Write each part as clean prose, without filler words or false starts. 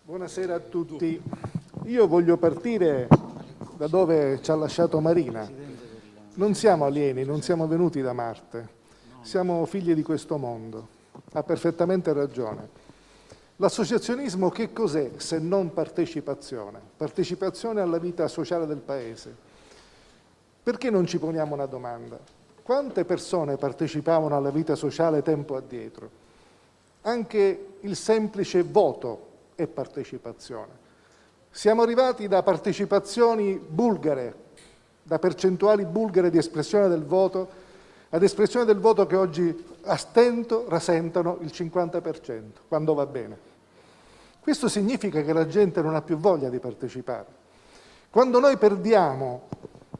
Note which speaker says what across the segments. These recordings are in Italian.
Speaker 1: Buonasera a tutti. Io voglio partire da dove ci ha lasciato Marina. Non siamo alieni, non siamo venuti da Marte, siamo figli di questo mondo. Ha perfettamente ragione. L'associazionismo che cos'è se non partecipazione? Partecipazione alla vita sociale del Paese. Perché non ci poniamo una domanda? Quante persone partecipavano alla vita sociale tempo addietro? Anche il semplice voto è partecipazione. Siamo arrivati da partecipazioni bulgare, da percentuali bulgare di espressione del voto, ad espressione del voto che oggi a stento rasentano il 50%, quando va bene. Questo significa che la gente non ha più voglia di partecipare. Quando noi perdiamo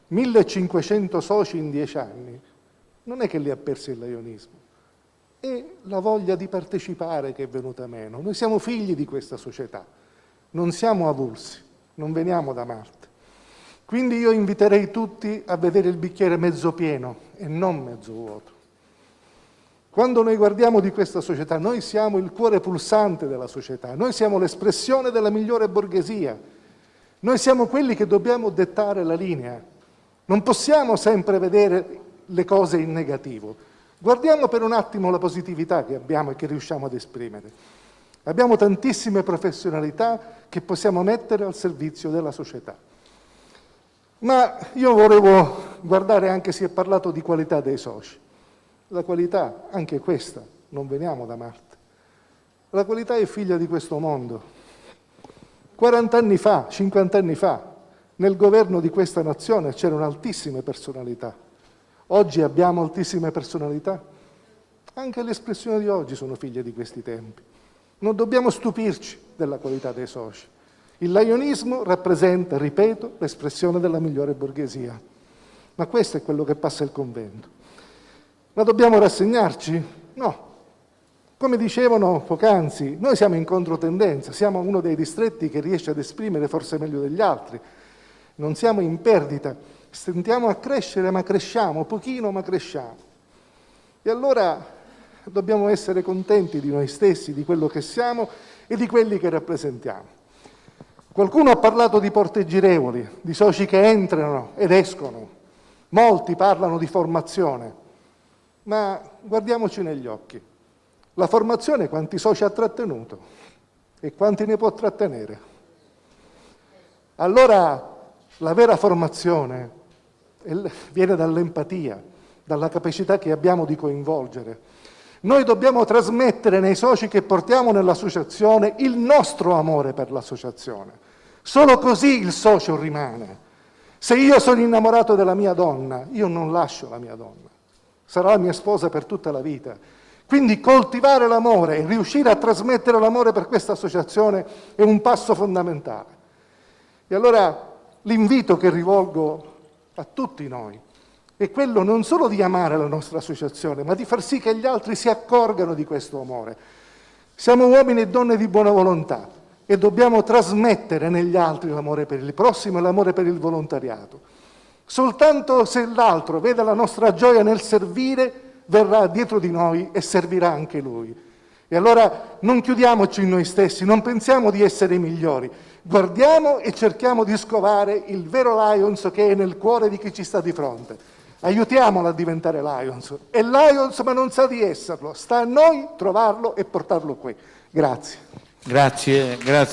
Speaker 1: 1500 soci in 10 anni, non è che li ha persi il laionismo, è la voglia di partecipare che è venuta meno. Noi siamo figli di questa società, non siamo avulsi, non veniamo da Marte. Quindi io inviterei tutti a vedere il bicchiere mezzo pieno e non mezzo vuoto. Quando noi guardiamo di questa società, noi siamo il cuore pulsante della società, noi siamo l'espressione della migliore borghesia, noi siamo quelli che dobbiamo dettare la linea. Non possiamo sempre vedere le cose in negativo. Guardiamo per un attimo la positività che abbiamo e che riusciamo ad esprimere. Abbiamo tantissime professionalità che possiamo mettere al servizio della società. Ma io volevo guardare anche, si è parlato di qualità dei soci. La qualità, anche questa, non veniamo da Marte. La qualità è figlia di questo mondo. 40 anni fa, 50 anni fa, nel governo di questa nazione c'erano altissime personalità. Oggi abbiamo altissime personalità? Anche le espressioni di oggi sono figlie di questi tempi. Non dobbiamo stupirci della qualità dei soci. Il laionismo rappresenta, ripeto, l'espressione della migliore borghesia. Ma questo è quello che passa il convento. Ma dobbiamo rassegnarci? No. Come dicevano poc'anzi, noi siamo in controtendenza, siamo uno dei distretti che riesce ad esprimere forse meglio degli altri. Non siamo in perdita. Stentiamo a crescere, ma cresciamo, pochino, ma cresciamo. E allora dobbiamo essere contenti di noi stessi, di quello che siamo e di quelli che rappresentiamo. Qualcuno ha parlato di porte girevoli, di soci che entrano ed escono. Molti parlano di formazione, ma guardiamoci negli occhi. La formazione quanti soci ha trattenuto e quanti ne può trattenere? Allora la vera formazione viene dall'empatia, dalla capacità che abbiamo di coinvolgere. Noi dobbiamo trasmettere nei soci che portiamo nell'associazione il nostro amore per l'associazione. Solo così il socio rimane. Se io sono innamorato della mia donna, io non lascio la mia donna. Sarà la mia sposa per tutta la vita. Quindi coltivare l'amore e riuscire a trasmettere l'amore per questa associazione è un passo fondamentale. E allora l'invito che rivolgo a tutti noi è quello non solo di amare la nostra associazione, ma di far sì che gli altri si accorgano di questo amore. Siamo uomini e donne di buona volontà e dobbiamo trasmettere negli altri l'amore per il prossimo e l'amore per il volontariato. Soltanto se l'altro vede la nostra gioia nel servire, verrà dietro di noi e servirà anche lui. E allora non chiudiamoci in noi stessi, non pensiamo di essere i migliori. Guardiamo e cerchiamo di scovare il vero Lions che è nel cuore di chi ci sta di fronte. Aiutiamolo a diventare Lions. È Lions ma non sa di esserlo. Sta a noi trovarlo e portarlo qui. Grazie.
Speaker 2: Grazie.